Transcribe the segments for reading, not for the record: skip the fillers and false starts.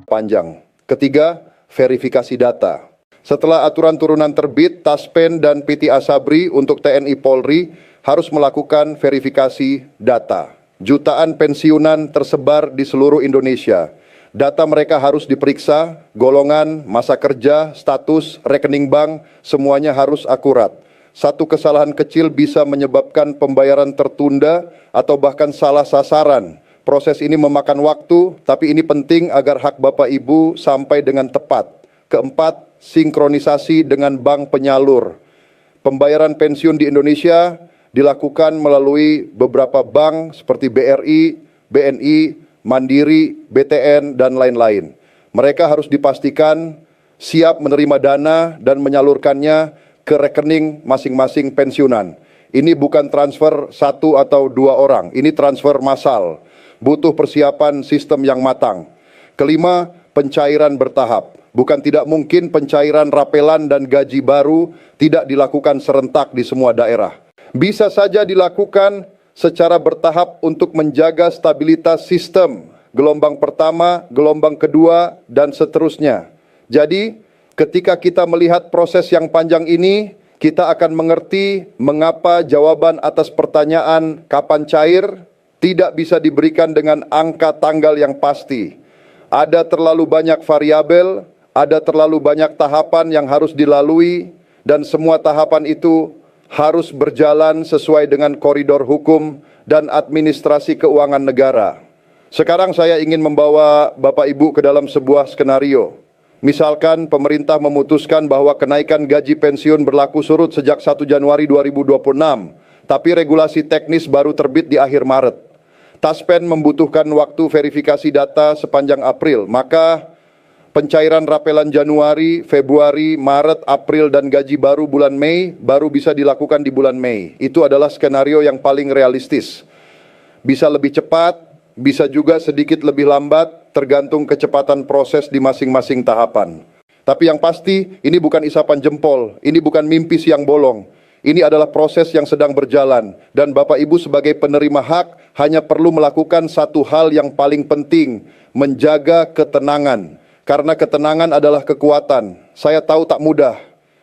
panjang. Ketiga, verifikasi data. Setelah aturan turunan terbit, Taspen dan PT Asabri untuk TNI Polri harus melakukan verifikasi data. Jutaan pensiunan tersebar di seluruh Indonesia. Data mereka harus diperiksa, golongan, masa kerja, status, rekening bank, semuanya harus akurat. Satu kesalahan kecil bisa menyebabkan pembayaran tertunda atau bahkan salah sasaran. Proses ini memakan waktu, tapi ini penting agar hak Bapak Ibu sampai dengan tepat. Keempat, sinkronisasi dengan bank penyalur. Pembayaran pensiun di Indonesia dilakukan melalui beberapa bank seperti BRI, BNI, Mandiri, BTN, dan lain-lain. Mereka harus dipastikan siap menerima dana dan menyalurkannya ke rekening masing-masing pensiunan. Ini bukan transfer satu atau dua orang, ini transfer massal. Butuh persiapan sistem yang matang. Kelima, pencairan bertahap. Bukan tidak mungkin pencairan rapelan dan gaji baru tidak dilakukan serentak di semua daerah. Bisa saja dilakukan secara bertahap untuk menjaga stabilitas sistem, gelombang pertama, gelombang kedua, dan seterusnya. Jadi, ketika kita melihat proses yang panjang ini, kita akan mengerti mengapa jawaban atas pertanyaan kapan cair tidak bisa diberikan dengan angka tanggal yang pasti. Ada terlalu banyak variabel, ada terlalu banyak tahapan yang harus dilalui, dan semua tahapan itu harus berjalan sesuai dengan koridor hukum dan administrasi keuangan negara. Sekarang saya ingin membawa Bapak Ibu ke dalam sebuah skenario. Misalkan pemerintah memutuskan bahwa kenaikan gaji pensiun berlaku surut sejak 1 Januari 2026, tapi regulasi teknis baru terbit di akhir Maret. Taspen membutuhkan waktu verifikasi data sepanjang April, maka pencairan rapelan Januari, Februari, Maret, April, dan gaji baru bulan Mei baru bisa dilakukan di bulan Mei. Itu adalah skenario yang paling realistis. Bisa lebih cepat, bisa juga sedikit lebih lambat, tergantung kecepatan proses di masing-masing tahapan. Tapi yang pasti, ini bukan isapan jempol, ini bukan mimpi siang bolong. Ini adalah proses yang sedang berjalan, dan Bapak Ibu sebagai penerima hak hanya perlu melakukan satu hal yang paling penting, menjaga ketenangan. Karena ketenangan adalah kekuatan. Saya tahu tak mudah.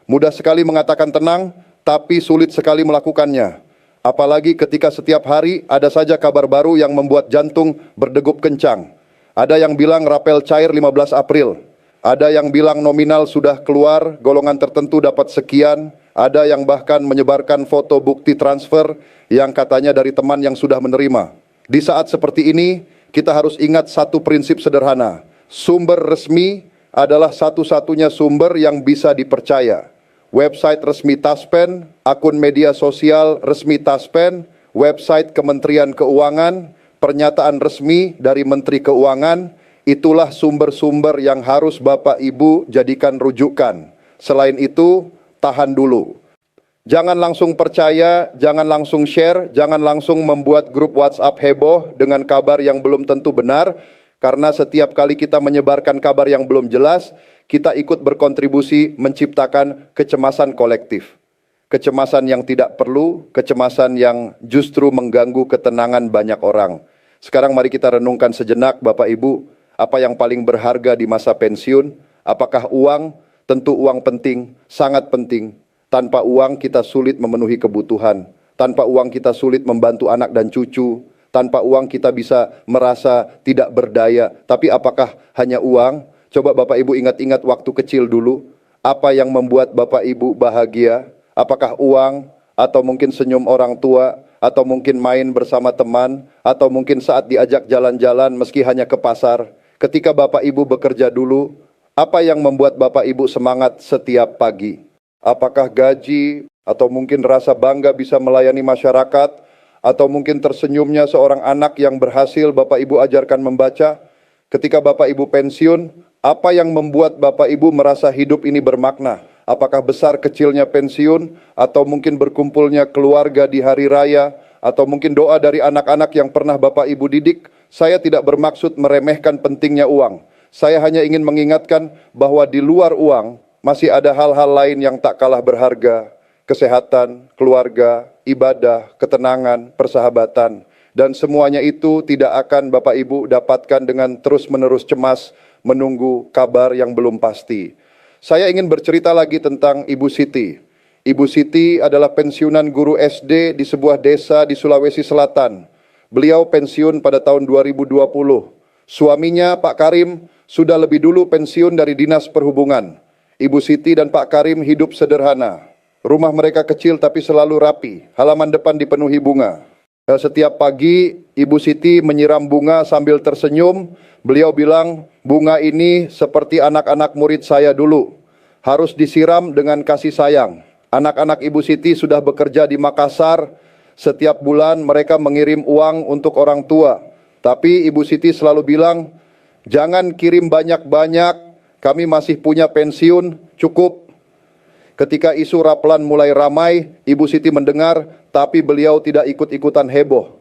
Mudah sekali mengatakan tenang, tapi sulit sekali melakukannya. Apalagi ketika setiap hari ada saja kabar baru yang membuat jantung berdegup kencang. Ada yang bilang rapel cair 15 April. Ada yang bilang nominal sudah keluar, golongan tertentu dapat sekian. Ada yang bahkan menyebarkan foto bukti transfer yang katanya dari teman yang sudah menerima. Di saat seperti ini, kita harus ingat satu prinsip sederhana. Sumber resmi adalah satu-satunya sumber yang bisa dipercaya. Website resmi Taspen, akun media sosial resmi Taspen, website Kementerian Keuangan, pernyataan resmi dari Menteri Keuangan, itulah sumber-sumber yang harus Bapak Ibu jadikan rujukan. Selain itu, tahan dulu. Jangan langsung percaya, jangan langsung share, jangan langsung membuat grup WhatsApp heboh dengan kabar yang belum tentu benar. Karena setiap kali kita menyebarkan kabar yang belum jelas, kita ikut berkontribusi menciptakan kecemasan kolektif. Kecemasan yang tidak perlu, kecemasan yang justru mengganggu ketenangan banyak orang. Sekarang mari kita renungkan sejenak Bapak Ibu, apa yang paling berharga di masa pensiun? Apakah uang? Tentu uang penting, sangat penting. Tanpa uang kita sulit memenuhi kebutuhan. Tanpa uang kita sulit membantu anak dan cucu. Tanpa uang kita bisa merasa tidak berdaya. Tapi apakah hanya uang? Coba Bapak Ibu ingat-ingat waktu kecil dulu. Apa yang membuat Bapak Ibu bahagia? Apakah uang? Atau mungkin senyum orang tua? Atau mungkin main bersama teman? Atau mungkin saat diajak jalan-jalan meski hanya ke pasar? Ketika Bapak Ibu bekerja dulu, apa yang membuat Bapak Ibu semangat setiap pagi? Apakah gaji? Atau mungkin rasa bangga bisa melayani masyarakat? Atau mungkin tersenyumnya seorang anak yang berhasil Bapak Ibu ajarkan membaca? Ketika Bapak Ibu pensiun, apa yang membuat Bapak Ibu merasa hidup ini bermakna? Apakah besar kecilnya pensiun? Atau mungkin berkumpulnya keluarga di hari raya? Atau mungkin doa dari anak-anak yang pernah Bapak Ibu didik? Saya tidak bermaksud meremehkan pentingnya uang. Saya hanya ingin mengingatkan bahwa di luar uang masih ada hal-hal lain yang tak kalah berharga. Kesehatan, keluarga, ibadah, ketenangan, persahabatan. Dan semuanya itu tidak akan Bapak Ibu dapatkan dengan terus-menerus cemas menunggu kabar yang belum pasti. Saya ingin bercerita lagi tentang Ibu Siti. Ibu Siti adalah pensiunan guru SD di sebuah desa di Sulawesi Selatan. Beliau pensiun pada tahun 2020. Suaminya, Pak Karim, sudah lebih dulu pensiun dari Dinas Perhubungan. Ibu Siti dan Pak Karim hidup sederhana. Rumah mereka kecil tapi selalu rapi. Halaman depan dipenuhi bunga. Setiap pagi, Ibu Siti menyiram bunga sambil tersenyum. Beliau bilang, bunga ini seperti anak-anak murid saya dulu. Harus disiram dengan kasih sayang. Anak-anak Ibu Siti sudah bekerja di Makassar. Setiap bulan mereka mengirim uang untuk orang tua. Tapi Ibu Siti selalu bilang, jangan kirim banyak-banyak, kami masih punya pensiun, cukup. Ketika isu rapelan mulai ramai, Ibu Siti mendengar, tapi beliau tidak ikut-ikutan heboh.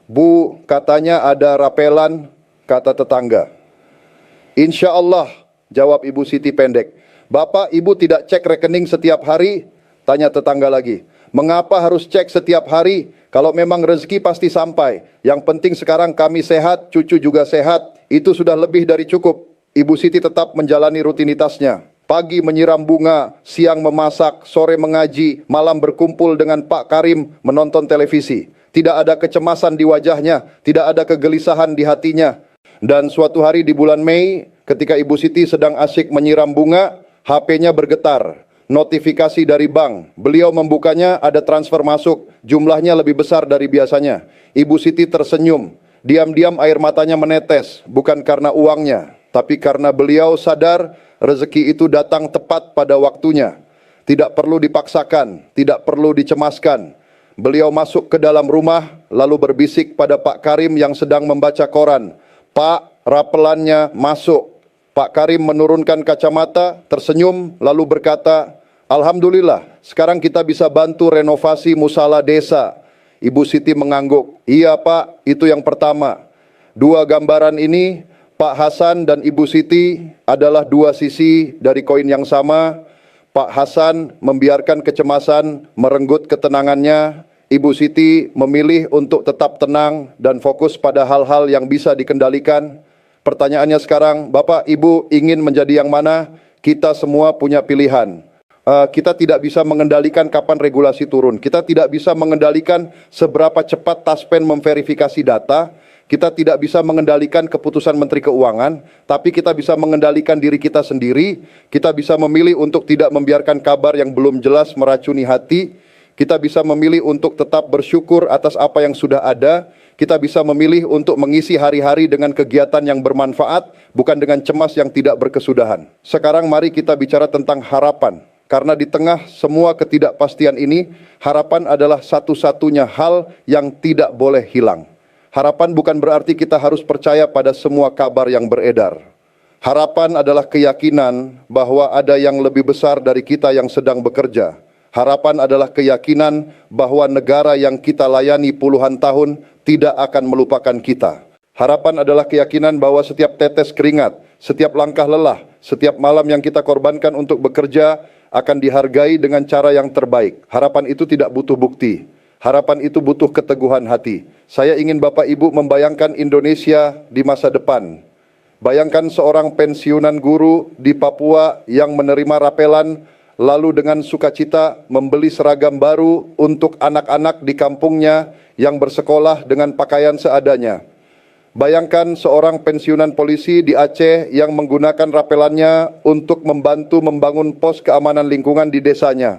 Bu, katanya ada rapelan, kata tetangga. Insya Allah, jawab Ibu Siti pendek. Bapak, Ibu tidak cek rekening setiap hari? Tanya tetangga lagi. Mengapa harus cek setiap hari? Kalau memang rezeki pasti sampai. Yang penting sekarang kami sehat, cucu juga sehat. Itu sudah lebih dari cukup. Ibu Siti tetap menjalani rutinitasnya. Pagi menyiram bunga, siang memasak, sore mengaji, malam berkumpul dengan Pak Karim menonton televisi. Tidak ada kecemasan di wajahnya, tidak ada kegelisahan di hatinya. Dan suatu hari di bulan Mei, ketika Ibu Siti sedang asyik menyiram bunga, HP-nya bergetar. Notifikasi dari bank. Beliau membukanya, ada transfer masuk, jumlahnya lebih besar dari biasanya. Ibu Siti tersenyum. Diam-diam air matanya menetes, bukan karena uangnya, tapi karena beliau sadar rezeki itu datang tepat pada waktunya. Tidak perlu dipaksakan, tidak perlu dicemaskan. Beliau masuk ke dalam rumah, lalu berbisik pada Pak Karim yang sedang membaca koran. Pak, rapelannya masuk. Pak Karim menurunkan kacamata, tersenyum, lalu berkata, Alhamdulillah, sekarang kita bisa bantu renovasi musala desa. Ibu Siti mengangguk. Iya Pak, itu yang pertama. Dua gambaran ini, Pak Hasan dan Ibu Siti adalah dua sisi dari koin yang sama. Pak Hasan membiarkan kecemasan merenggut ketenangannya. Ibu Siti memilih untuk tetap tenang dan fokus pada hal-hal yang bisa dikendalikan. Pertanyaannya sekarang, Bapak, Ibu ingin menjadi yang mana? Kita semua punya pilihan. Kita tidak bisa mengendalikan kapan regulasi turun. Kita tidak bisa mengendalikan seberapa cepat Taspen memverifikasi data. Kita tidak bisa mengendalikan keputusan Menteri Keuangan, tapi kita bisa mengendalikan diri kita sendiri. Kita bisa memilih untuk tidak membiarkan kabar yang belum jelas meracuni hati. Kita bisa memilih untuk tetap bersyukur atas apa yang sudah ada. Kita bisa memilih untuk mengisi hari-hari dengan kegiatan yang bermanfaat, bukan dengan cemas yang tidak berkesudahan. Sekarang mari kita bicara tentang harapan. Karena di tengah semua ketidakpastian ini, harapan adalah satu-satunya hal yang tidak boleh hilang. Harapan bukan berarti kita harus percaya pada semua kabar yang beredar. Harapan adalah keyakinan bahwa ada yang lebih besar dari kita yang sedang bekerja. Harapan adalah keyakinan bahwa negara yang kita layani puluhan tahun tidak akan melupakan kita. Harapan adalah keyakinan bahwa setiap tetes keringat, setiap langkah lelah, setiap malam yang kita korbankan untuk bekerja akan dihargai dengan cara yang terbaik. Harapan itu tidak butuh bukti. Harapan itu butuh keteguhan hati. Saya ingin Bapak Ibu membayangkan Indonesia di masa depan. Bayangkan seorang pensiunan guru di Papua yang menerima rapelan, lalu dengan sukacita membeli seragam baru untuk anak-anak di kampungnya yang bersekolah dengan pakaian seadanya. Bayangkan seorang pensiunan polisi di Aceh yang menggunakan rapelannya untuk membantu membangun pos keamanan lingkungan di desanya.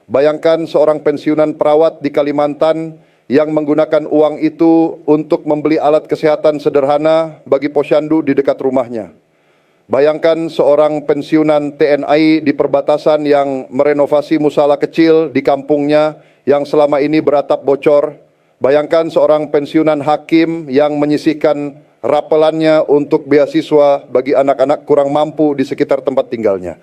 Bayangkan seorang pensiunan perawat di Kalimantan yang menggunakan uang itu untuk membeli alat kesehatan sederhana bagi posyandu di dekat rumahnya. Bayangkan seorang pensiunan TNI di perbatasan yang merenovasi musala kecil di kampungnya yang selama ini beratap bocor. Bayangkan seorang pensiunan hakim yang menyisihkan rapelannya untuk beasiswa bagi anak-anak kurang mampu di sekitar tempat tinggalnya.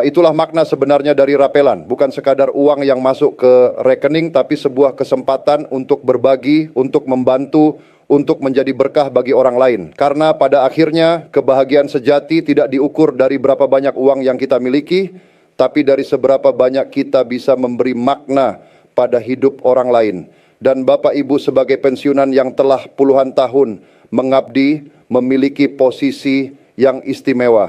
Itulah makna sebenarnya dari rapelan, bukan sekadar uang yang masuk ke rekening, tapi sebuah kesempatan untuk berbagi, untuk membantu, untuk menjadi berkah bagi orang lain. Karena pada akhirnya kebahagiaan sejati tidak diukur dari berapa banyak uang yang kita miliki, tapi dari seberapa banyak kita bisa memberi makna pada hidup orang lain. Dan Bapak Ibu sebagai pensiunan yang telah puluhan tahun mengabdi, memiliki posisi yang istimewa.